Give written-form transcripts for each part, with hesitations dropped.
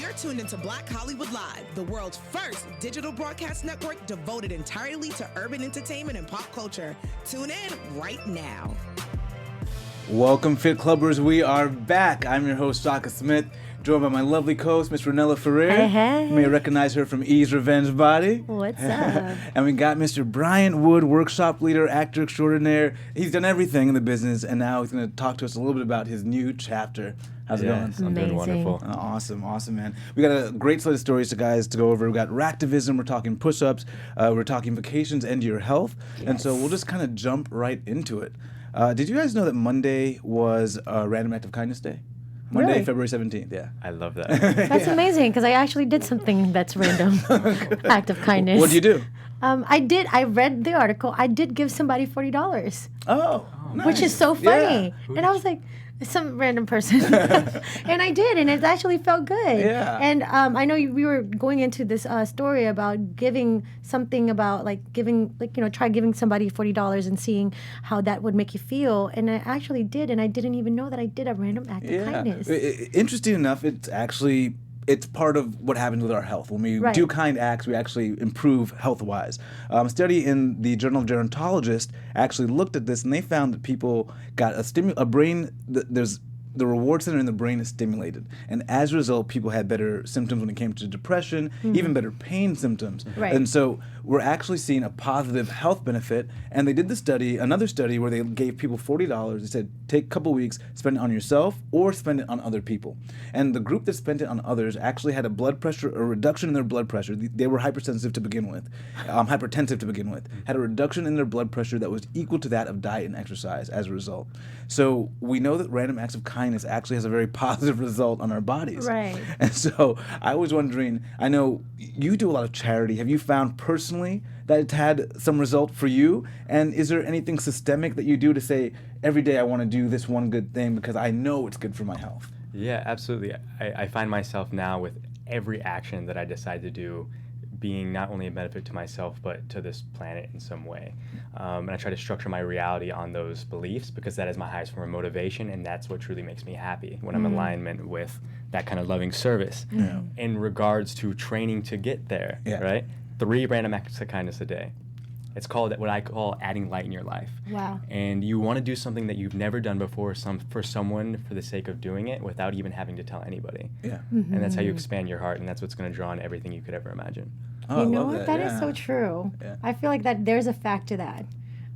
You're tuned into Black Hollywood Live, the world's first digital broadcast network devoted entirely to urban entertainment and pop culture. Tune in right now. Welcome, Fit Clubbers. We are back. I'm your host, Shaka Smith, joined by my lovely co-host, Miss Ranella Ferrer. Hey, hey. You may recognize her from E's Revenge Body. What's up? And we got Mr. Bryant Wood, workshop leader, actor extraordinaire. He's done everything in the business, and now he's going to talk to us a little bit about his new chapter. How's it going? I'm doing wonderful. Awesome, man. We got a great slate of stories to go over. We got RAKtivism, we're talking push-ups, we're talking vacations and your health. Yes. And so we'll just kind of jump right into it. Did you guys know that Monday was Random Act of Kindness Day? Monday, really? February 17th, yeah. I love that. That's amazing, because I actually did something that's random. Act of kindness. What did you do? I read the article. I did give somebody $40. Oh, nice. Which is so funny. Yeah. And I was like, some random person. And I did, and it actually felt good. Yeah. And I know we were going into this story about giving something about, try giving somebody $40 and seeing how that would make you feel. And I actually did, and I didn't even know that I did a random act of kindness. Interesting enough, it's part of what happens with our health. When we do kind acts, we actually improve health-wise. A study in the Journal of Gerontologists actually looked at this, and they found that people got the reward center in the brain is stimulated. And as a result, people had better symptoms when it came to depression, even better pain symptoms. Right. And so we're actually seeing a positive health benefit. And they did another study where they gave people $40. They said, take a couple weeks, spend it on yourself or spend it on other people. And the group that spent it on others actually had a reduction in their blood pressure. They were hypertensive to begin with, had a reduction in their blood pressure that was equal to that of diet and exercise as a result. So we know that random acts of kindness actually has a very positive result on our bodies. Right. And so I was wondering, I know you do a lot of charity. Have you found personally that it's had some result for you? And is there anything systemic that you do to say, every day I want to do this one good thing because I know it's good for my health? Yeah, absolutely. I find myself now with every action that I decide to do being not only a benefit to myself, but to this planet in some way. And I try to structure my reality on those beliefs because that is my highest form of motivation, and that's what truly makes me happy when I'm in alignment with that kind of loving service. Yeah. In regards to training to get there, right? 3 random acts of kindness a day. It's called what I call adding light in your life. Wow. And you want to do something that you've never done before for someone for the sake of doing it without even having to tell anybody. Yeah. And that's how you expand your heart, and that's what's going to draw on everything you could ever imagine. Oh, You I know love what? That is so true. Yeah. I feel like that there's a fact to that.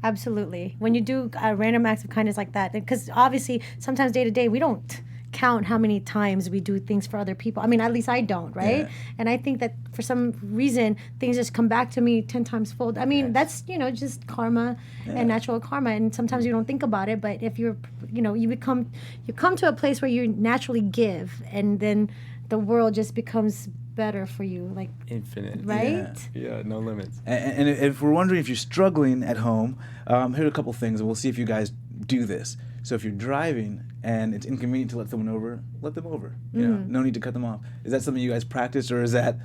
Absolutely. When you do random acts of kindness like that, because obviously sometimes day to day we don't count how many times we do things for other people. I mean, at least I don't, right? Yeah. And I think that for some reason things just come back to me 10 times fold. I mean, that's, just karma and natural karma. And sometimes you don't think about it, but if you're, you come to a place where you naturally give, and then the world just becomes better for you, like infinite, right? Yeah, no limits. And if we're wondering if you're struggling at home, here are a couple things, and we'll see if you guys do this. So if you're driving and it's inconvenient to let someone over, let them over. No need to cut them off. Is that something you guys practice, or is that?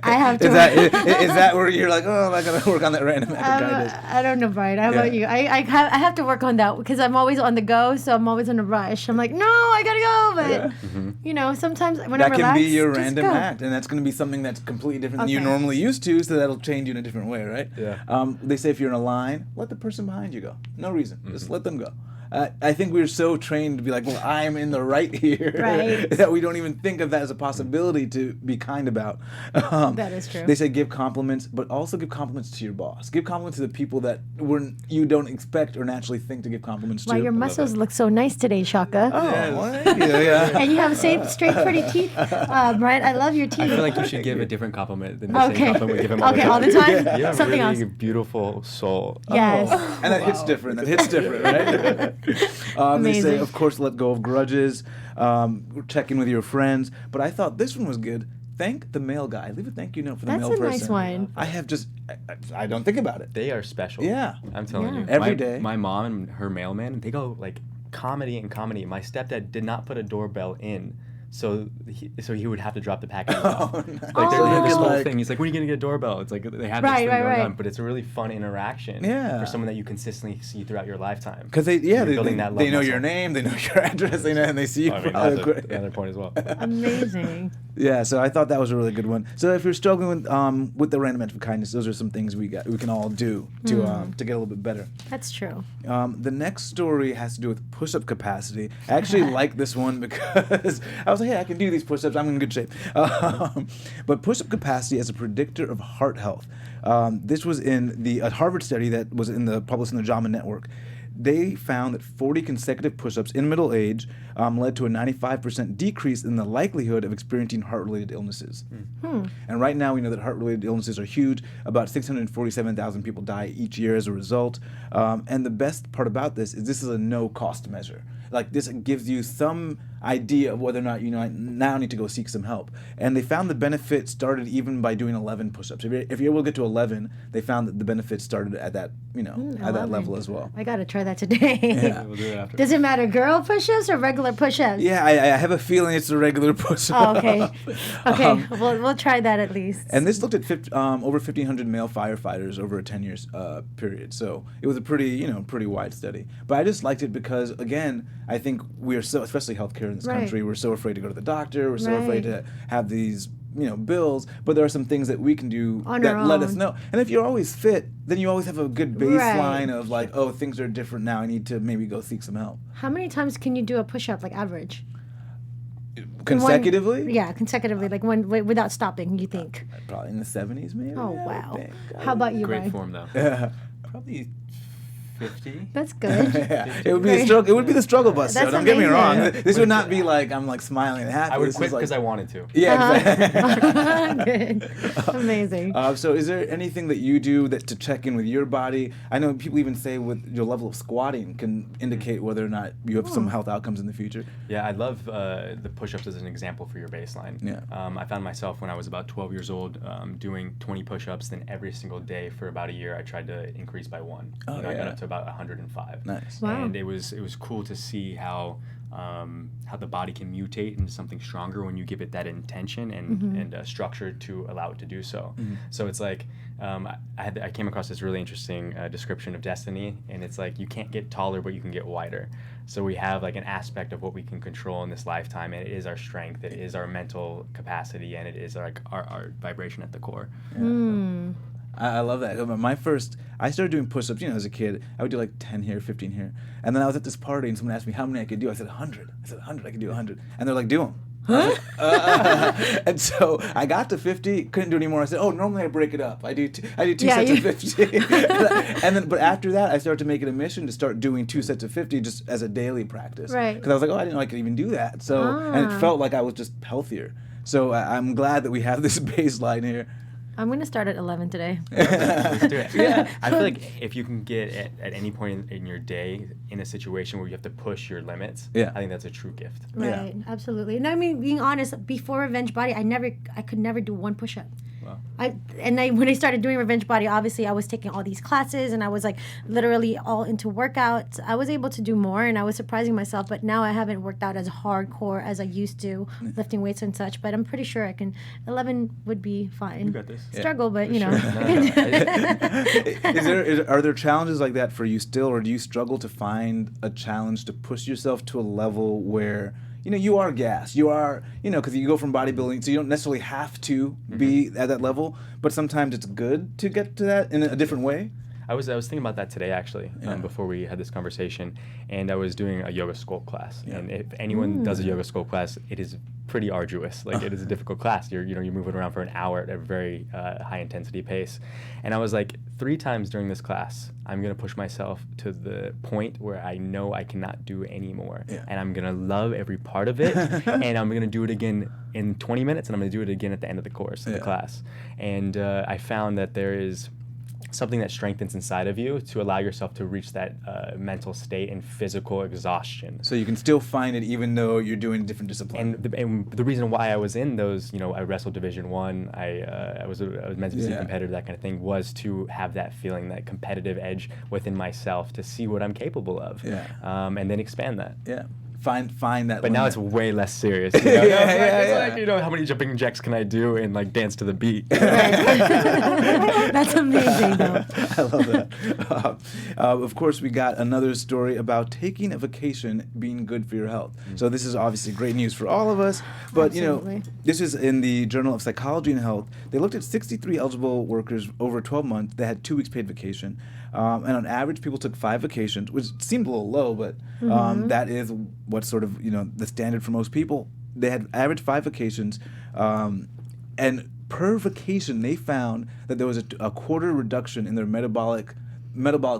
I have to. Is that where you're like, oh, I gotta work on that random act of kindness? I don't know, Brian. How about you? I have to work on that because I'm always on the go, so I'm always in a rush. I'm like, no, I gotta go, but sometimes when that I relax, can be your just random go. act, and that's going to be something that's completely different than you're normally used to, so that'll change you in a different way, right? Yeah. They say if you're in a line, let the person behind you go. No reason. Just let them go. I think we're so trained to be like, well, I'm in the right here, that we don't even think of that as a possibility to be kind about. That is true. They say give compliments, but also give compliments to your boss. Give compliments to the people that you don't expect or naturally think to give compliments to. Wow, your muscles look so nice today, Shaka. Oh, well, thank you. Yeah. And you have straight, pretty teeth, Brian. I love your teeth. I feel like you should give a different compliment than the same compliment we give him all the time. All the time? You have Something a really else. beautiful soul. Yes. And that hits different. Right? They say, of course, let go of grudges, check in with your friends. But I thought this one was good. Thank the mail guy. Leave a thank you note for the mail person. That's a nice one. I don't think about it. They are special. Yeah. I'm telling you. Every day. My mom and her mailman, they go like comedy and comedy. My stepdad did not put a doorbell in So he would have to drop the package. Oh, off. nice. Like So there's you this could, whole like- thing. He's like, when are you gonna get a doorbell? It's like they have Right, this thing right, going right. on, but it's a really fun interaction Yeah. for someone that you consistently see throughout your lifetime. Because they building that love know muscle. your name, they know your address, they know, and they see you. Oh, I mean, probably that's quick. another point as well. Amazing. Yeah, so I thought that was a really good one. So if you're struggling with the random acts of kindness, those are some things we can all do to get a little bit better. That's true. The next story has to do with push-up capacity. I actually like this one because I was like, hey, I can do these push-ups. I'm in good shape. But push-up capacity as a predictor of heart health. This was in a Harvard study that was published in the JAMA Network. They found that 40 consecutive push-ups in middle age led to a 95% decrease in the likelihood of experiencing heart-related illnesses. And right now we know that heart-related illnesses are huge. About 647,000 people die each year as a result. And the best part about this is a no-cost measure. Like, this gives you some idea of whether or not I now need to go seek some help. And they found the benefit started even by doing 11 push-ups. If you're able to get to 11, they found that the benefit started at that at that level as well. I gotta try that today. Yeah. We'll do it after. Does it matter girl push-ups or regular push-ups? Yeah, I have a feeling it's a regular push-up. Oh, okay. Okay, we'll try that at least. And this looked at over 1,500 male firefighters over a 10-year period. So it was a pretty wide study. But I just liked it because, again, I think we are so, especially healthcare in this Right. country, we're so afraid to go to the doctor. We're so Right. afraid to have these bills. But there are some things that we can do On that our let us own. know. And if you're always fit, then you always have a good Right. baseline of like, oh, things are different now. I need to maybe go seek some help. How many times can you do a push-up, like average? Consecutively? Yeah, consecutively, like without stopping, you think? Probably in the 70s, maybe. Oh, I wow. think. How about you, Great Ryan? form though. Yeah. Probably 50. That's good. Yeah, it would be a struggle. It would be the struggle bus. So That's don't get me wrong. amazing. This would not be like I'm like smiling and happy. I would This quit is like- because I wanted to. Yeah. Exactly. Good. Amazing. So is there anything that you do to check in with your body? I know people even say with your level of squatting can indicate whether or not you have some health outcomes in the future. Yeah, I love the push-ups as an example for your baseline. Yeah. I found myself when I was about 12 years old doing 20 push-ups. Then every single day for about a year, I tried to increase by one. Oh, I got yeah. up to about 105. Nice. Wow. And it was cool to see how the body can mutate into something stronger when you give it that intention and structure to allow it to do so. So it's like I came across this really interesting description of destiny, and it's like you can't get taller, but you can get wider. So we have like an aspect of what we can control in this lifetime, and it is our strength, it is our mental capacity, and it is like our vibration at the core. I love that. I started doing push-ups, as a kid. I would do like 10 here, 15 here. And then I was at this party and someone asked me how many I could do. I said 100. I said 100, I could do 100. And they're like, do them. And so I got to 50, couldn't do any more. I said, oh, normally I break it up. I do two sets of 50. But after that, I started to make it a mission to start doing 2 sets of 50 just as a daily practice. Right. Because I was like, oh, I didn't know I could even do that. So, and it felt like I was just healthier. So I'm glad that we have this baseline here. I'm going to start at 11 today. Let's do it. Yeah. I feel like if you can get at any point in your day in a situation where you have to push your limits, Yeah. I think that's a true gift. Right, absolutely. And I mean, being honest, before Revenge Body, I could never do one push-up. Wow. When I started doing Revenge Body, obviously I was taking all these classes and I was like literally all into workouts. I was able to do more and I was surprising myself, but now I haven't worked out as hardcore as I used to, lifting weights and such, but I'm pretty sure I can. 11 would be fine. You got this. Struggle, but you know. Are there challenges like that for you still, or do you struggle to find a challenge to push yourself to a level where you are gassed, because you go from bodybuilding, so you don't necessarily have to be at that level, but sometimes it's good to get to that in a different way? I was thinking about that today actually, before we had this conversation, and I was doing a yoga sculpt class. Yeah. And if anyone does a yoga sculpt class, it is pretty arduous. Like it is a difficult class. You're moving around for an hour at a very high intensity pace. And I was like, 3 times during this class, I'm gonna push myself to the point where I know I cannot do anymore. Yeah. And I'm gonna love every part of it. And I'm gonna do it again in 20 minutes, and I'm gonna do it again at the end of the course of the class. And I found that there is something that strengthens inside of you to allow yourself to reach that mental state and physical exhaustion. So you can still find it even though you're doing a different discipline. And the reason why I was in those, I wrestled Division 1, I was meant to be a competitor, that kind of thing, was to have that feeling, that competitive edge within myself to see what I'm capable of, Yeah. and then expand that. Yeah. find that. But now it's limit. way less serious. You know? It's like, how many jumping jacks can I do and like dance to the beat? That's amazing, though. I love that. Of course, we got another story about taking a vacation being good for your health. So this is obviously great news for all of us. But Absolutely. this is in the Journal of Psychology and Health. They looked at 63 eligible workers over 12 months. They had 2 weeks paid vacation. And on average, people took 5 vacations, which seemed a little low, but that is what's sort of the standard for most people. They had average 5 vacations, and per vacation, they found that there was a quarter reduction in their metabolic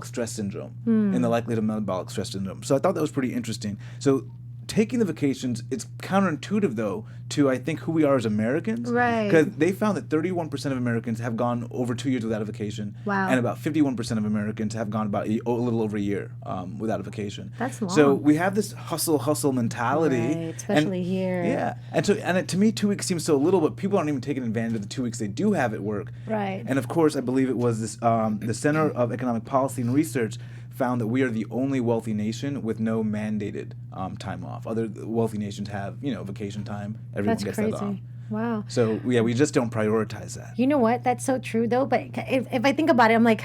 stress syndrome, in the likelihood of metabolic stress syndrome. So I thought that was pretty interesting. So taking the vacations, it's counterintuitive, though, to, I think, who we are as Americans. Right. Because they found that 31% of Americans have gone over 2 years without a vacation. Wow. And about 51% of Americans have gone about a little over a year without a vacation. That's long. So we have this hustle mentality. Right, especially here. Yeah. And to me, 2 weeks seems so little, but people aren't even taking advantage of the 2 weeks they do have at work. Right. And of course, I believe it was this the Center of Economic Policy and Research found that we are the only wealthy nation with no mandated time off. Other wealthy nations have, vacation time. Everyone That's gets crazy. that off. Wow. So, we just don't prioritize that. You know what? That's so true, though. But if I think about it, I'm like,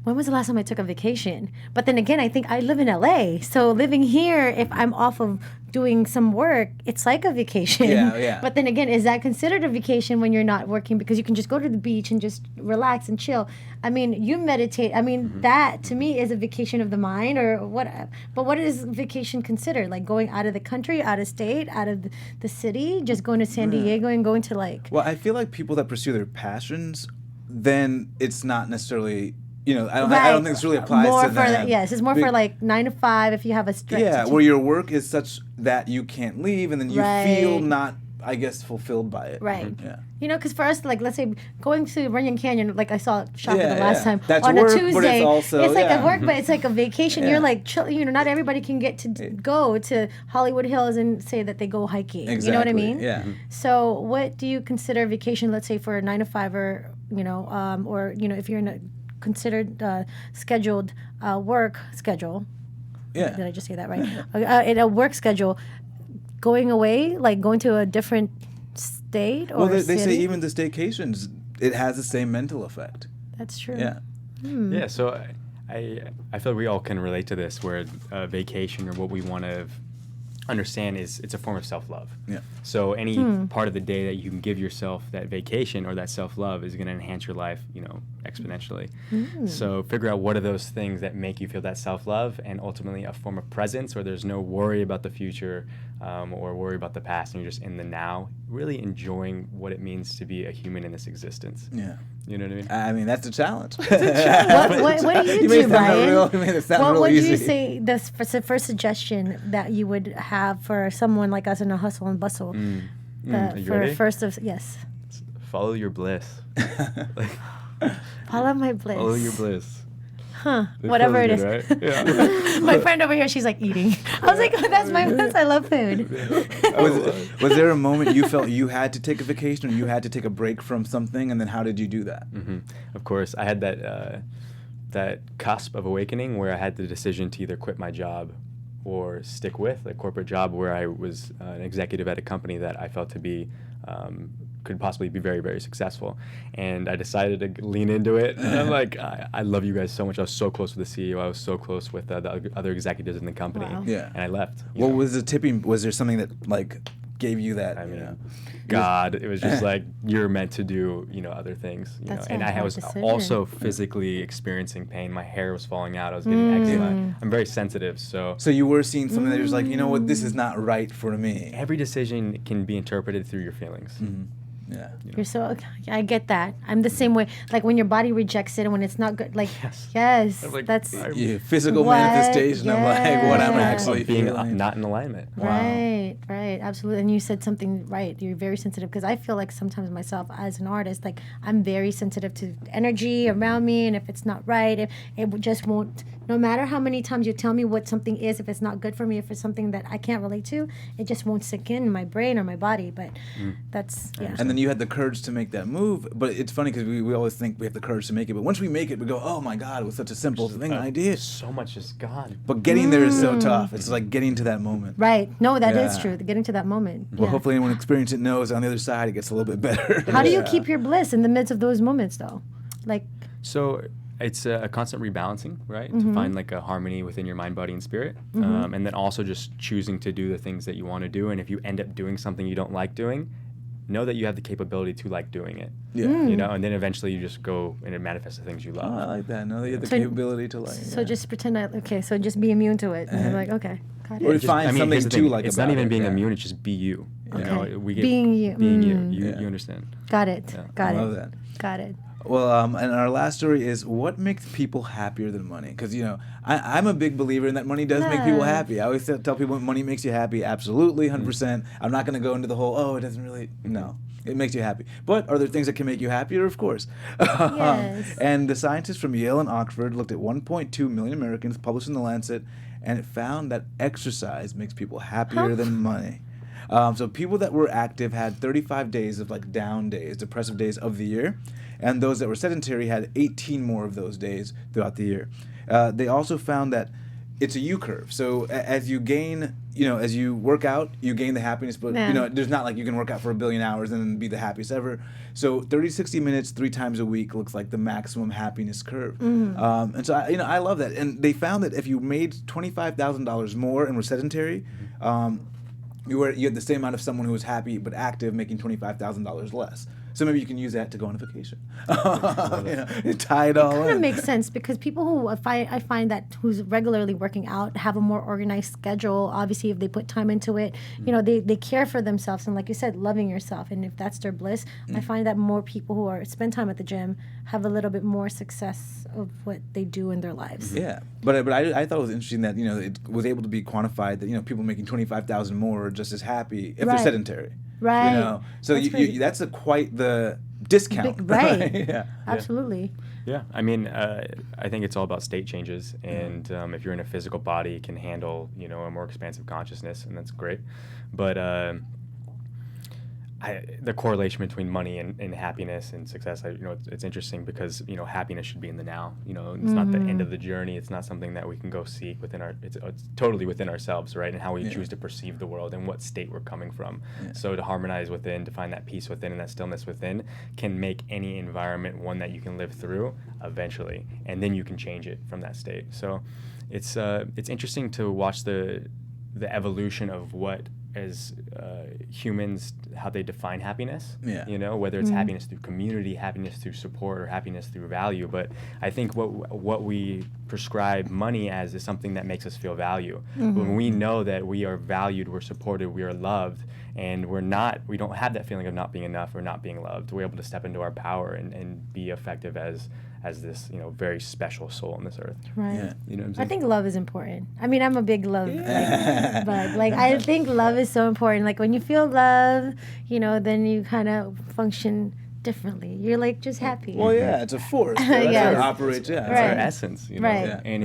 when was the last time I took a vacation? But then again, I think I live in LA. So living here, if I'm off of doing some work, it's like a vacation. Yeah. But then again, is that considered a vacation when you're not working? Because you can just go to the beach and just relax and chill. I mean, you meditate. I mean, that to me is a vacation of the mind or what. But what is vacation considered? Like going out of the country, out of state, out of the city, just going to San Diego and going to like. Well, I feel like people that pursue their passions, then it's not necessarily. I don't think this really applies more to for them. yes, it's more for like 9 to 5 if you have a stretch. Yeah, where your work is such that you can't leave, and then you Right. feel not, I guess, fulfilled by it. Right. Yeah. Because for us, like, let's say going to Runyon Canyon, like I saw Shaka the last time That's on work, a but it's Tuesday. also- like yeah. a work, but it's like a vacation. Yeah. You're like, chill, not everybody can get to go to Hollywood Hills and say that they go hiking. Exactly. You know what I mean? Yeah. So, what do you consider vacation? Let's say for a 9 to 5, or if you're in a considered scheduled work schedule. Yeah. Did I just say that right? In a work schedule, going away, like going to a different state or Well, they city? say even the staycations, it has the same mental effect. That's true. Yeah. Yeah, so I feel we all can relate to this, where vacation or what we want to understand is it's a form of self-love. Yeah. So any part of the day that you can give yourself that vacation or that self-love is going to enhance your life, exponentially. So figure out what are those things that make you feel that self-love, and ultimately a form of presence where there's no worry about the future or worry about the past, and you're just in the now, really enjoying what it means to be a human in this existence. Yeah. You know what I mean? I mean, that's a challenge. What do you made do, it sound Brian? you made it sound What real would easy. you say the first suggestion that you would have for someone like us in a hustle and bustle? Are you ready? Yes. Follow your bliss. Follow my bliss. Follow your bliss. Huh. It Whatever it feels is. good, right? Yeah. My friend over here, she's like eating. I was like, that's my bliss. I love food. Was there a moment you felt you had to take a vacation or you had to take a break from something, and then how did you do that? Of course, I had that cusp of awakening where I had the decision to either quit my job or stick with a corporate job where I was an executive at a company that I felt to be could possibly be very, very successful. And I decided to lean into it. And I'm like, I love you guys so much. I was so close with the CEO. I was so close with the other executives in the company. Wow. Yeah. And I left. What was the tipping? Was there something that gave you that? I mean, God, it was just like, you're meant to do, other things. That's And a I hard was decision. also physically experiencing pain. My hair was falling out. I was getting eczema. I'm very sensitive, so So you were seeing something that was like, you know what, this is not right for me. every decision can be interpreted through your feelings. Yeah. You're so, I get that. I'm the same way. Like when your body rejects it and when it's not good. Like, Yes. yes, Like, that's Yeah, physical What? manifestation of what I'm Yeah. actually Of being feeling. not in alignment. right, absolutely. And you said something right. You're very sensitive, because I feel like sometimes myself as an artist, like I'm very sensitive to energy around me, and if it's not right, it just won't. No matter how many times you tell me what something is, if it's not good for me, if it's something that I can't relate to, it just won't sink in my brain or my body. But that's And then you had the courage to make that move. But it's funny because we always think we have the courage to make it, but once we make it, we go, oh my God, it was such a simple thing I did. So much is gone. But getting there is so tough. It's like getting to that moment. Right. No, that is Yeah. true. Getting to that moment. Well, Yeah. hopefully anyone experienced it knows on the other side it gets a little bit better. How do you keep your bliss in the midst of those moments, though? Like, So it's a constant rebalancing, right? To find like a harmony within your mind, body, and spirit. And then also just choosing to do the things that you want to do. And if you end up doing something you don't like doing, know that you have the capability to like doing it. Yeah. You know, and then eventually you just go and it manifests the things you Oh, love. I like that. Know that you have the So- capability to like. so just pretend so just be immune to it. And you're like, okay, got Or it. you find something here's the to thing, like it's about not even it, being yeah. immune, it's just be you. You Okay. know, we get Being you. Being you. Mm. You understand. Got it. Yeah. Got I it. love that. Got it. Well, and our last story is what makes people happier than money? Because, you know, I'm a big believer in that money does make people Yeah. happy. I always tell people money makes you happy. Absolutely, 100%. I'm not going to go into the whole, oh, it doesn't really, no. It makes you happy. But are there things that can make you happier? Of course. Yes. And the scientists from Yale and Oxford looked at 1.2 million Americans, published in The Lancet, and it found that exercise makes people happier than money. So people that were active had 35 days of like down days, depressive days of the year, and those that were sedentary had 18 more of those days throughout the year. They also found that it's a U curve. So as you gain, you know, as you work out, you gain the happiness, but Yeah. you know, there's not like you can work out for 1 billion hours and then be the happiest ever. So 30, 60 minutes, 3 times a week looks like the maximum happiness curve. And so, I love that. And they found that if you made $25,000 more and were sedentary, you had the same amount of someone who was happy but active making $25,000 less. So maybe you can use that to go on a vacation. Tie it all Kind in. of makes sense because people who I find that who's regularly working out have a more organized schedule. Obviously, if they put time into it, you know, they care for themselves and, like you said, loving yourself. And if that's their bliss, I find that more people who spend time at the gym have a little bit more success of what they do in their lives. Yeah, but I thought it was interesting that, you know, it was able to be quantified that, you know, people making 25,000 more are just as happy if Right. they're sedentary. Right. You know, so That's that's quite the discount. Big- right. Yeah. Absolutely. Yeah, I mean, I think it's all about state changes, and if you're in a physical body, it can handle, you know, a more expansive consciousness, and that's great. But the correlation between money and happiness and success, it's interesting because, you know, happiness should be in the now. You know, it's not the end of the journey. It's not something that we can go seek within it's totally within ourselves, right? And how we choose to perceive the world and what state we're coming from. Yeah. So to harmonize within, to find that peace within and that stillness within can make any environment one that you can live through eventually, and then you can change it from that state. So it's interesting to watch the evolution of what as humans, how they define happiness. Yeah. You know, whether it's happiness through community, happiness through support, or happiness through value. But I think what we prescribe money as is something that makes us feel value. When we know that we are valued, we're supported, we are loved, and we don't have that feeling of not being enough or not being loved, we're able to step into our power and be effective as this, you know, very special soul on this earth. Right. Yeah. You know what I'm I saying? think love is important. I mean, I'm a big love bug. Like, I think love is so important. Like, when you feel love, you know, then you kind of function differently. You're like just happy. Well, yeah, it's a force. That's how it Yes. operates. Yeah. It's Right. our essence, you know, Right. Yeah. and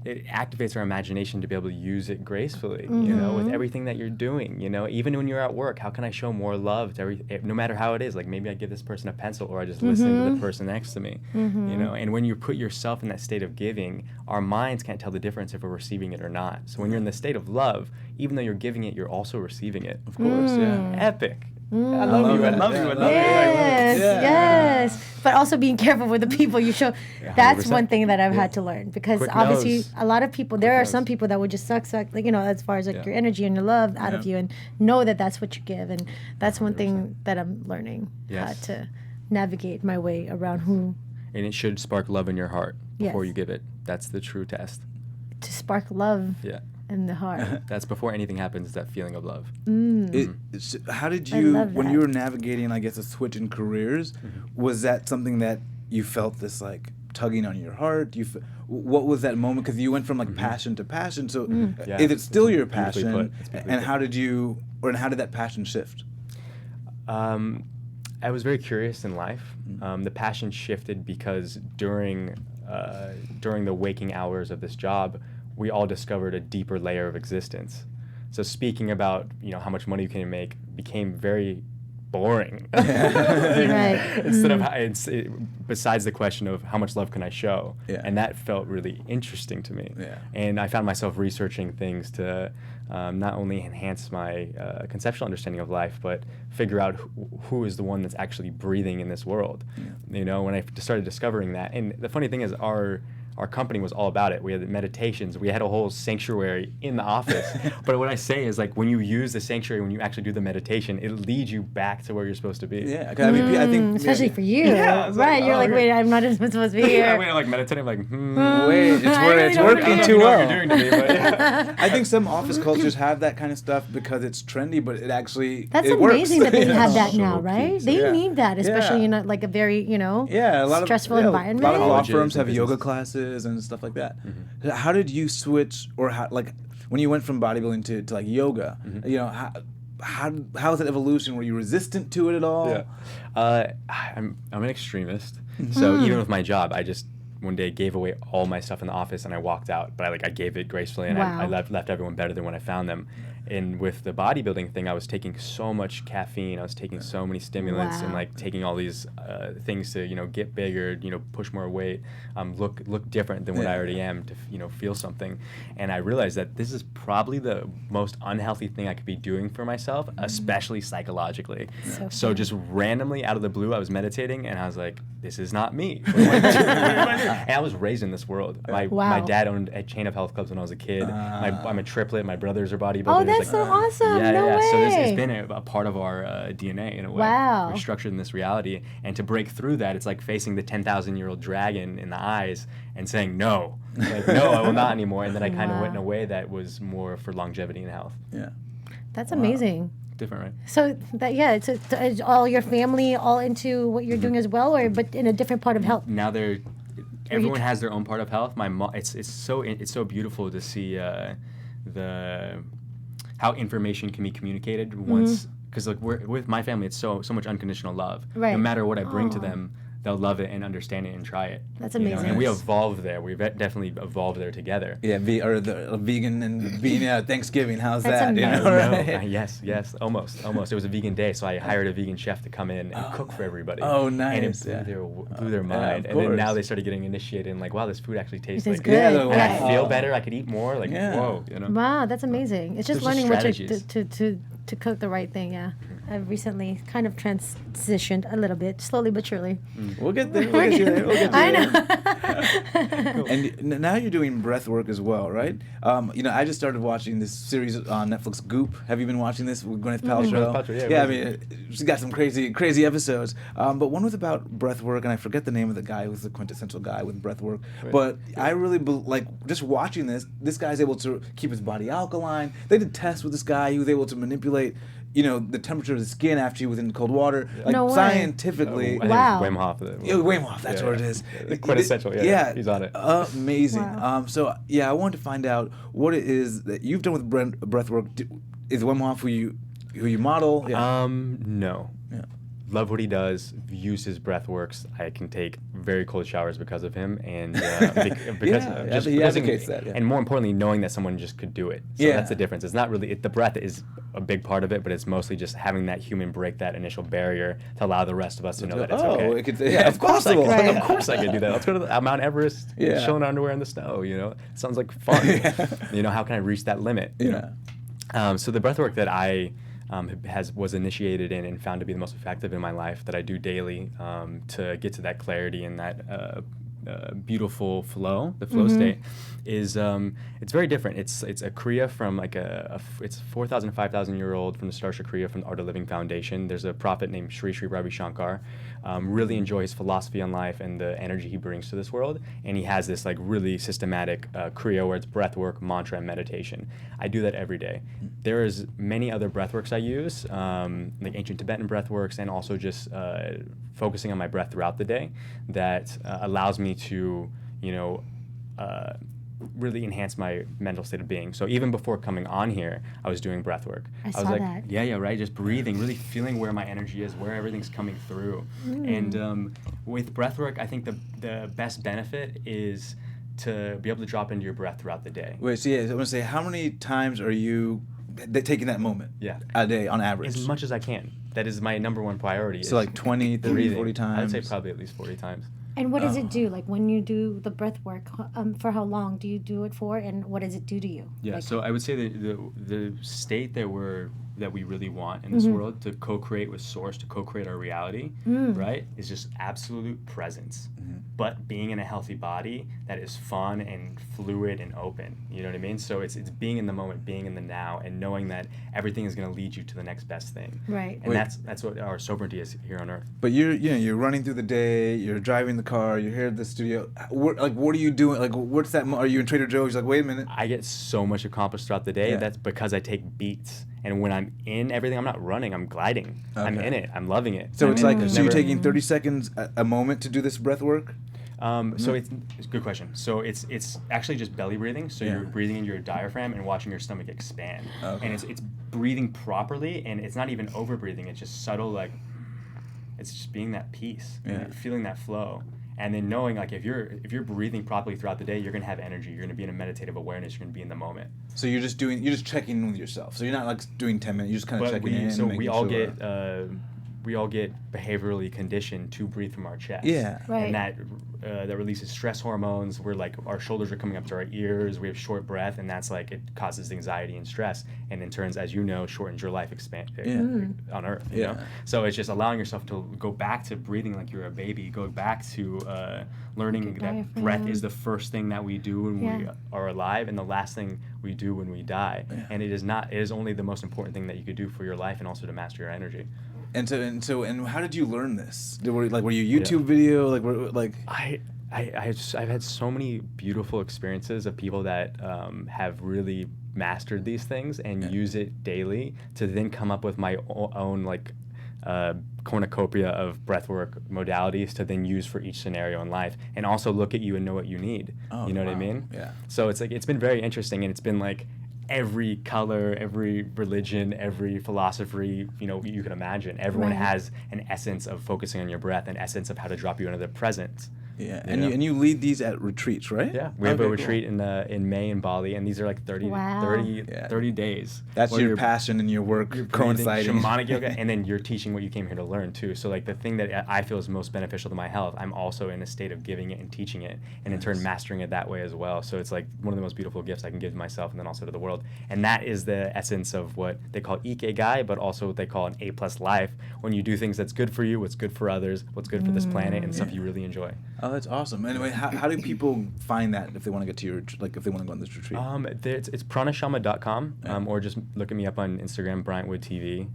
it activates our imagination to be able to use it gracefully, you know, with everything that you're doing, you know, even when you're at work, how can I show more love to no matter how it is, like maybe I give this person a pencil or I just listen to the person next to me, you know, and when you put yourself in that state of giving, our minds can't tell the difference if we're receiving it or not. So when you're in the state of love, even though you're giving it, you're also receiving it. Of course, yeah. Epic. I love love you. I that. love Yeah, you. I I love love you. Yes, Yeah. yes. But also being careful with the people you show. That's 100%. one thing that I've had to learn because Quick obviously nose. a lot of people, there are nose. some people that would just suck, like, you know, as far as like Yeah. your energy and your love out of Yeah. you and know that that's what you give. And that's one thing that I'm learning how Yes. to navigate my way around who And it should spark love in your heart before Yes. you give it. That's the true test. to spark love Yeah. in the heart. That's before anything happens, that feeling of love. How did I you, love when that. you were navigating, I guess, a switch in careers, was that something that you felt this like tugging on your heart? What was that moment? Because you went from like passion to passion. So Yeah. is it still your Beautifully passion? put. It's beautifully And put. how did that passion shift? I was very curious in life. The passion shifted because during the waking hours of this job, we all discovered a deeper layer of existence. So speaking about, you know, how much money you can make became very boring. Right. Instead of besides the question of how much love can I show, Yeah. and that felt really interesting to me. Yeah. And I found myself researching things to not only enhance my conceptual understanding of life, but figure out who is the one that's actually breathing in this world. Yeah. You know, when I started discovering that, and the funny thing is, our company was all about it. We had meditations. We had a whole sanctuary in the office. But what I say is, like, when you use the sanctuary, when you actually do the meditation, it leads you back to where you're supposed to be. Yeah, 'cause I mean, I think especially for you, Yeah, it's right? like, You're oh, like, okay. wait, I'm not even supposed to be Yeah, here. when I'm like meditating, I'm like, wait, it's I where really it's don't working know. too what well. you're doing to me, but yeah. I think some office cultures have that kind of stuff because it's trendy, but it actually That's it amazing works. that they You have know? that So now, right? key. They Yeah. need that, especially Yeah. in like a very, Yeah, a lot stressful of environment. A lot of law Colleges firms and have yoga businesses. classes and stuff like that. How did you switch, or how, like, when you went from bodybuilding to like yoga? You know, how was that evolution? Were you resistant to it at all? Yeah. I'm an extremist. So even with my job, I just one day gave away all my stuff in the office and I walked out. But I gave it gracefully, and I Wow. left everyone better than when I found them. And with the bodybuilding thing, I was taking so much caffeine. I was taking so many stimulants and Wow. like taking all these things to get bigger, push more weight, look different than what I Yeah. already am, to feel something. And I realized that this is probably the most unhealthy thing I could be doing for myself, especially psychologically. So just randomly out of the blue, I was meditating and I was like, this is not me. What do I do? What do I do? And I was raised in this world. My Wow. dad owned a chain of health clubs when I was a kid. I'm a triplet. My brothers are bodybuilders. Oh, that's so awesome. Yeah, No yeah. So way. it's been a part of our DNA in a way. Wow. We're structured in this reality. And to break through that, it's like facing the 10,000-year-old dragon in the eyes and saying, no. Like, no, I will not anymore. And then I kind of went in a way that was more for longevity and health. Yeah. That's amazing. Different, right? So that is all your family all into what you're doing as well, or but in a different part of health? Now everyone has their own part of health. My mom, it's so beautiful to see how information can be communicated once, because like with my family, it's so much unconditional love. Right. No matter what I bring to them, they'll love it and understand it and try it. That's you know? amazing. And we evolved there. We've definitely evolved there together. Yeah, or the vegan and being Thanksgiving. How's That's that? You amazing. know, No, right? yes, almost. It was a vegan day, so I hired a vegan chef to come in and cook for everybody. Oh, And nice, it blew their yeah, mind. of and then now course. they started getting initiated and like, wow, this food actually tastes This is like good. Yeah, Yeah. and I feel wow. better. I could eat more. Like, Yeah. whoa, Wow, that's amazing. It's just There's learning just what strategies. to cook the right thing. Yeah, I've recently kind of transitioned a little bit, slowly but surely. We'll get there. We'll get you there. We'll get you I there. know. And now you're doing breath work as well, right? I just started watching this series on Netflix, Goop. Have you been watching this with Gwyneth Paltrow? Gwyneth Paltrow, yeah, I what mean, she's got some crazy episodes. But one was about breath work, and I forget the name of the guy who's the quintessential guy with breath work. Right. But I really just watching this guy's able to keep his body alkaline. They did tests with this guy. He was able to manipulate the temperature of the skin after you was in cold water. Like No way. scientifically. I think Wow. Wim Hof. Yeah, Wim Hof, that's what it is. The quintessential, yeah, he's on it. Amazing. Wow. I wanted to find out what it is that you've done with breath work. Is Wim Hof who you model? Yeah. No. Yeah. Love what he does. Use his breath works. I can take very cold showers because of him, and because Yeah, he advocates that, yeah. And more importantly, knowing that someone just could do it. So Yeah. that's the difference. It's not really the breath is a big part of it, but it's mostly just having that human break that initial barrier to allow the rest of us to know that it's okay. It's possible. Of course I could do that. Let's go to Mount Everest, Yeah. chilling underwear in the snow. It sounds like fun. How can I reach that limit? Yeah. So the breath work that I was initiated in and found to be the most effective in my life that I do daily to get to that clarity and that beautiful flow, the flow state, is it's very different. It's a Kriya from it's 4,000, 5,000 year old from the Starsha Kriya from the Art of Living Foundation. There's a prophet named Sri Ravi Shankar. Really enjoy his philosophy on life and the energy he brings to this world. And he has this really systematic Kriya where it's breath work, mantra, and meditation. I do that every day. There is many other breath works I use, like ancient Tibetan breath works, and also just focusing on my breath throughout the day that allows me to, really enhance my mental state of being. So even before coming on here, I was doing breath work. I was saw like, that. yeah, right, just breathing, really feeling where my energy is, where everything's coming through. And with breath work, I think the best benefit is to be able to drop into your breath throughout the day. Wait, so I want to say, how many times are you taking that moment Yeah. a day on average? As much as I can. That is my number one priority. So like 20, 30, breathing. 40 times? I'd say probably at least 40 times. And what does it do? Like when you do the breath work, for how long do you do it for, and what does it do to you? Yeah, Like, so I would say that the state that we really want in this world, to co-create with Source, to co-create our reality, right, is just absolute presence. But being in a healthy body that is fun and fluid and open. You know what I mean? So it's being in the moment, being in the now, and knowing that everything is going to lead you to the next best thing. Right. And that's what our sovereignty is here on Earth. But you're running through the day, you're driving the car, you're here at the studio. What are you doing? Like, what's that? Are you in Trader Joe's? You're like, wait a minute. I get so much accomplished throughout the day. Yeah. That's because I take beats. And when I'm in everything, I'm not running, I'm gliding. Okay. I'm in it. I'm loving it. So I'm it's in it. like, There's so you're never- taking 30 seconds a moment to do this breath work? So it's a good question. So it's actually just belly breathing. So Yeah. you're breathing into your diaphragm and watching your stomach expand. Okay. And it's breathing properly, and it's not even over breathing. It's just subtle, like it's just being that peace, and Yeah. you're feeling that flow. And then knowing, like, if you're breathing properly throughout the day, you're gonna have energy. You're gonna be in a meditative awareness. You're gonna be in the moment. So you're just checking in with yourself. So you're not like doing 10 minutes. You're just kind of But checking in. we making all sure. we all get behaviorally conditioned to breathe from our chest. Yeah. Right. And that releases stress hormones. We're like, our shoulders are coming up to our ears. We have short breath, and that's like, it causes anxiety and stress, and in turns, as you know, shortens your life on Earth. You know? So it's just allowing yourself to go back to breathing like you're a baby. Go back to learning that breath is the first thing that we do when we are alive, and the last thing we do when we die. Yeah. And it is only the most important thing that you could do for your life, and also to master your energy. And how did you learn this? Were you YouTube video? I've had so many beautiful experiences of people that have really mastered these things and use it daily to then come up with my own cornucopia of breathwork modalities to then use for each scenario in life, and also look at you and know what you need. Oh, you know wow. what I mean? Yeah. So it's like, it's been very interesting, and it's been like every color, every religion, every philosophy, you can imagine. Everyone Right. has an essence of focusing on your breath, an essence of how to drop you into the present. Yeah. You And know? you lead these at retreats, right? Yeah, we have a Okay, retreat in May in Bali, and these are like 30 days. That's where your you're- passion and your work you're coinciding. shamanic yoga, and then you're teaching what you came here to learn too. So like the thing that I feel is most beneficial to my health, I'm also in a state of giving it and teaching it, and in turn mastering it that way as well. So it's like one of the most beautiful gifts I can give to myself and then also to the world. And that is the essence of what they call Ikigai, but also what they call an A+ life. When you do things that's good for you, what's good for others, what's good for this planet, and stuff you really enjoy. Oh, that's awesome. Anyway, how do people find that if they want to get to if they want to go on this retreat? It's pranashama.com, or just look at me up on Instagram, Bryant Wood TV.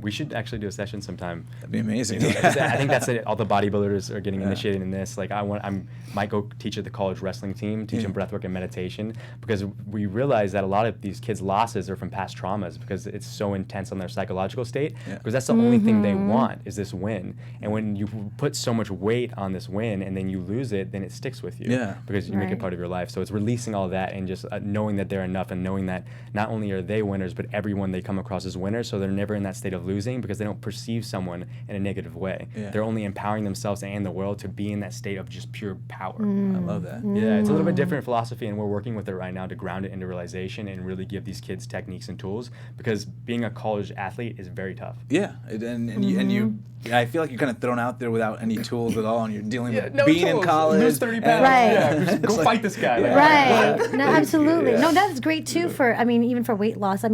We should actually do a session sometime. That'd be amazing. 'Cause I think that's it. All the bodybuilders are getting initiated in this. Like I might go teach at the college wrestling team, teach them breathwork and meditation, because we realize that a lot of these kids' losses are from past traumas, because it's so intense on their psychological state. Because that's the only thing they want is this win. And when you put so much weight on this win and then you lose it, then it sticks with you. Yeah. Because you make it Right. part of your life. So it's releasing all that and just knowing that they're enough, and knowing that not only are they winners, but everyone they come across is winners. So they're never in that state of losing, because they don't perceive someone in a negative way. Yeah. They're only empowering themselves and the world to be in that state of just pure power. I love that. Yeah, it's a little bit different philosophy, and we're working with it right now to ground it into realization and really give these kids techniques and tools, because being a college athlete is very tough. Yeah, and you, I feel like you're kind of thrown out there without any tools at all, and you're dealing with no being in tools. college. Lose 30 and- pounds. Right. Yeah, go fight this guy. Like, Right. No, absolutely. No, that's great too for, even for weight loss.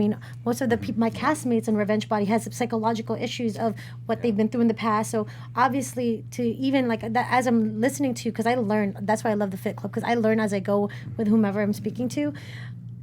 Most of the my castmates in Revenge Body has psychological issues of what they've been through in the past. So obviously to even like that, as I'm listening to, because I learn, that's why I love the Fit Club, because I learn as I go with whomever I'm speaking to.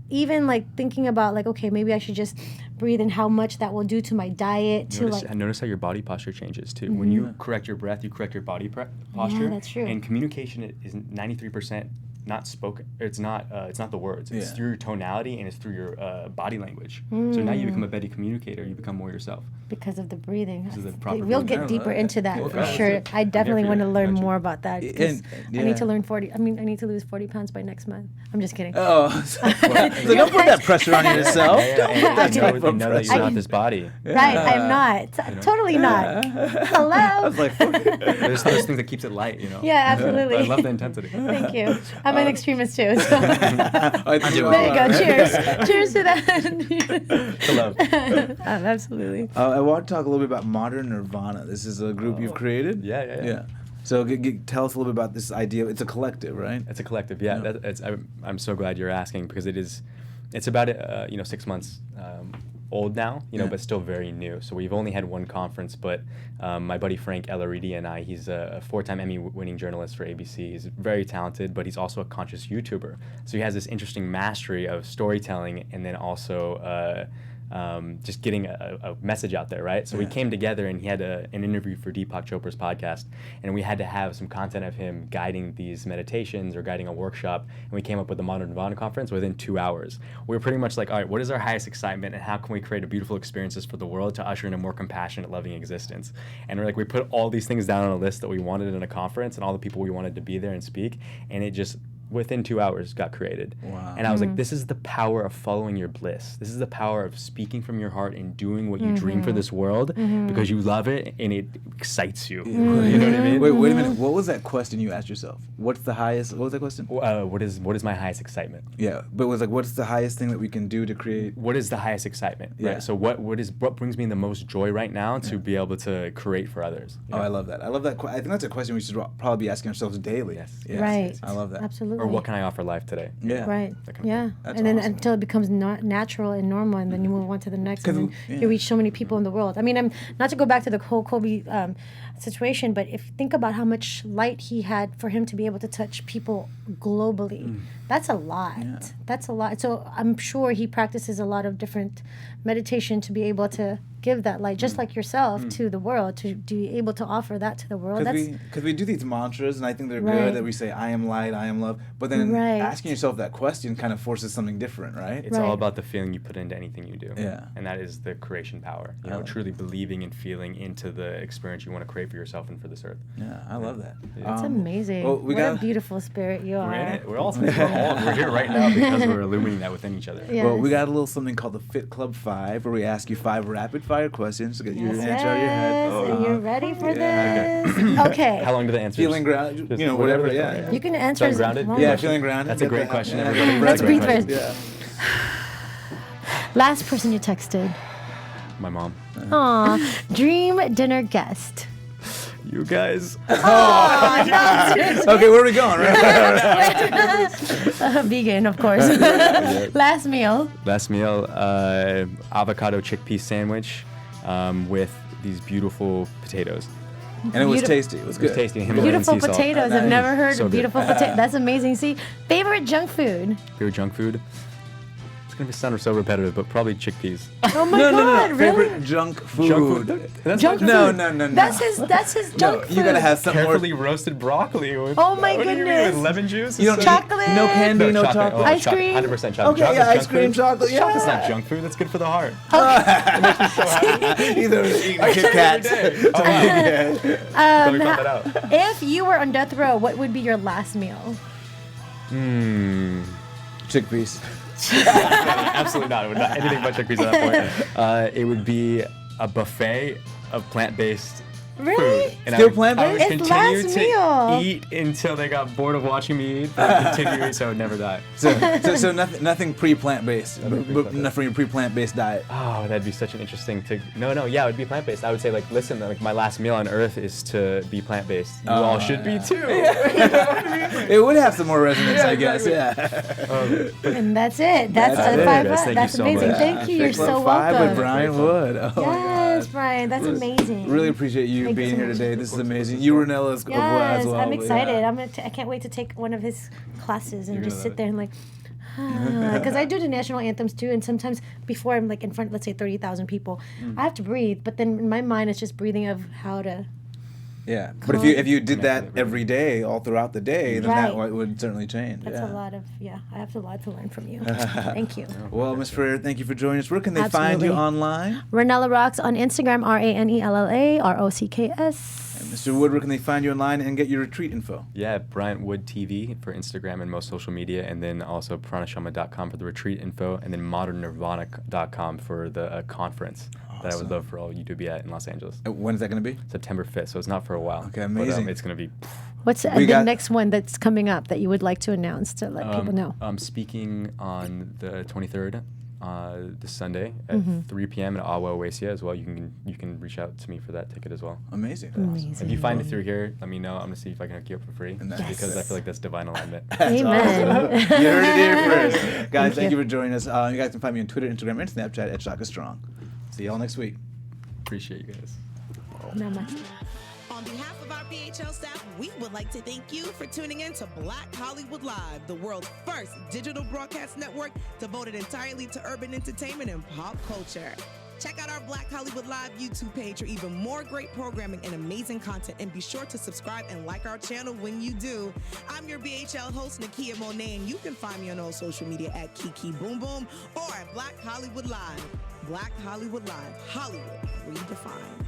Even like thinking about like, okay, maybe I should just breathe, and how much that will do to my diet. Notice how your body posture changes too. When you correct your breath, you correct your body posture. Yeah, that's true. And communication is 93% not spoken. It's not the words. It's through your tonality, and it's through your body language. So now you become a better communicator. You become more yourself. Because of the breathing. Because of the proper We'll breathing. get deeper into that for Okay. sure. I definitely for want to you. learn Gotcha. more about that. 'Cause And- I need to learn I need to lose 40 pounds by next month. I'm just kidding. Oh, so don't put that pressure on yourself. Don't put that And type of know that you're pressure. not this body. Right, I'm not. Totally not. Hello. I was like, There's those things that keeps it light, Yeah, absolutely. I love the intensity. Thank you. I'm an extremist too. So. There There you go. Cheers. Cheers to that. To love. Absolutely. I want to talk a little bit about Modern Nirvana. This is a group you've created. Yeah. So tell us a little bit about this idea. It's a collective, right? It's a collective, yeah. I'm so glad you're asking because it's about 6 months old now, but still very new. So we've only had one conference, but my buddy Frank Elleridi and I, he's a 4-time Emmy-winning journalist for ABC. He's very talented, but he's also a conscious YouTuber. So he has this interesting mastery of storytelling and then also just getting a message out there, right? So we came together and he had an interview for Deepak Chopra's podcast, and we had to have some content of him guiding these meditations or guiding a workshop, and we came up with the Modern Nirvana conference within 2 hours. We were pretty much like, all right, what is our highest excitement and how can we create a beautiful experiences for the world to usher in a more compassionate, loving existence? And we put all these things down on a list that we wanted in a conference and all the people we wanted to be there and speak, and it just within 2 hours got created. Wow. And I was like, this is the power of following your bliss. This is the power of speaking from your heart and doing what you dream for this world because you love it and it excites you. You know what I mean? Wait a minute. What was that question you asked yourself? What was that question? What is my highest excitement? Yeah, but it was like, what's the highest thing that we can do to create? What is the highest excitement? Yeah. Right? So what brings me the most joy right now to be able to create for others? Oh, I love that. I think that's a question we should probably be asking ourselves daily. Yes. Right. I love that. Absolutely. Or what can I offer life today? Yeah. Right. That kind of Yeah. That's And then awesome. until it becomes natural and normal, and then you move on to the next, and then you reach so many people in the world. I mean, I'm not to go back to the whole Kobe situation, but if think about how much light he had for him to be able to touch people globally, that's a lot. Yeah. That's a lot. So I'm sure he practices a lot of different meditation to be able to give that light, just like yourself, to the world, to be able to offer that to the world. Because we do these mantras, and I think they're Right. good, that we say, I am light, I am love. But then Right. asking yourself that question kind of forces something different, right? It's all Right. about the feeling you put into anything you do. Yeah. And that is the creation power. I like Truly believing and feeling into the experience you want to create for yourself and for this earth. Yeah, I love that. That's amazing. Well, we what a got beautiful spirit you are. We're in it. We're here right now because we're illuminating that within each other. Yeah. Well, we Yes. got a little something called the Fit Club 5, where we ask you 5 rapid fire questions to get your Yes, answer out of your head. yes. Are you ready for Yeah. this? Okay. How long do the answers? Feeling grounded, Just whatever, whatever. yeah. You can answer Feeling as grounded? long Yeah, as- feeling grounded. That's a Get great that- question, yeah. everybody. Let's breathe first. Yeah. Last person you texted. My mom. Aw. Dream dinner guest. You guys. Oh, no, seriously. Okay, where are we going? Vegan, of course. Last meal. Last meal, avocado chickpea sandwich with these beautiful potatoes. And it was Beautiful- tasty. It was It was good. tasty. Himalayan Beautiful sea salt. potatoes. I've Nice. never heard So of good. beautiful potatoes. That's amazing. See, favorite junk food. Favorite junk food? It's going to sound so repetitive, but probably chickpeas. Oh my No, God, really? Favorite junk food. Junk food? That's Junk not No, food. no, no, no. That's his junk food. You gotta have some more. Carefully roasted broccoli. With, Oh my what do you mean, goodness. with lemon juice? You don't It's Chocolate. No candy, no chocolate. Oh, Ice cream? 100% chocolate. Okay, yeah, Chocolate's ice junk cream, food. chocolate. Yeah. Chocolate's not junk food. That's good for the heart. Either eating Kit Kats. Oh, wow. Let me call that out. If you were on death row, what would be your last meal? Chickpeas. Absolutely not. It would not anything but chickpeas at that point. It would be a buffet of plant-based Really? food. And Still I would plant-based? It's continue last to meal. eat until they got bored of watching me eat. But continue so I would never die. So nothing pre-plant-based. Nothing pre-plant-based. Not from your pre-plant-based diet. Oh, that'd be such an interesting yeah, it would be plant-based. I would say listen, my last meal on earth is to be plant-based. You all should be too. It would have some more resonance, Yeah, I guess. exactly. Yeah. And that's it. That's That's the it. five. Guys, thank you That's so amazing. much. Thank you. You're Fit Club so 5 welcome. with Bryant Wood. Oh my Yes, God. Brian. That's amazing. Really appreciate you Thank you being so here much. today. This is amazing. You, Ranella, as Yes, well. I'm excited. Yeah. I can't wait to take one of his classes and You're just gonna sit love there and because I do the national anthems too, and sometimes before I'm in front, let's say 30,000 people, I have to breathe. But then in my mind, it's just breathing of how to. Yeah, but if you did that every day, all throughout the day, then that Right. would certainly change. That's yeah. a lot of I have a lot to learn from you. Thank you. Well, Ms. Ferrer, thank you for joining us. Where can they find you Absolutely. online? Ranella Rocks on Instagram, RANELLA ROCKS. Mr. Wood, where can they find you online and get your retreat info? Yeah, Bryant Wood TV for Instagram and most social media, and then also pranashama.com for the retreat info, and then modernnirvana.com for the conference that I would love for all you to be at in Los Angeles. When is that going to be? September 5th, so it's not for a while. Okay, amazing. But, it's going to be... What's the next one that's coming up that you would like to announce to let people know? I'm speaking on the 23rd, this Sunday at 3 p.m. at Awa Oasia as well. You can reach out to me for that ticket as well. Amazing. Amazing. If you find it through here, let me know. I'm going to see if I can hook you up for free. Because I feel like that's divine alignment. Amen. You heard it here first. Guys, thank you for joining us. You guys can find me on Twitter, Instagram, and Snapchat at Shaka Strong. See y'all next week. Appreciate you guys. Namaste. On behalf of our BHL staff, we would like to thank you for tuning in to Black Hollywood Live, the world's first digital broadcast network devoted entirely to urban entertainment and pop culture. Check out our Black Hollywood Live YouTube page for even more great programming and amazing content, and be sure to subscribe and like our channel when you do. I'm your BHL host, Nakia Monet, and you can find me on all social media at Kiki Boom Boom or at Black Hollywood Live. Black Hollywood Live, Hollywood redefined.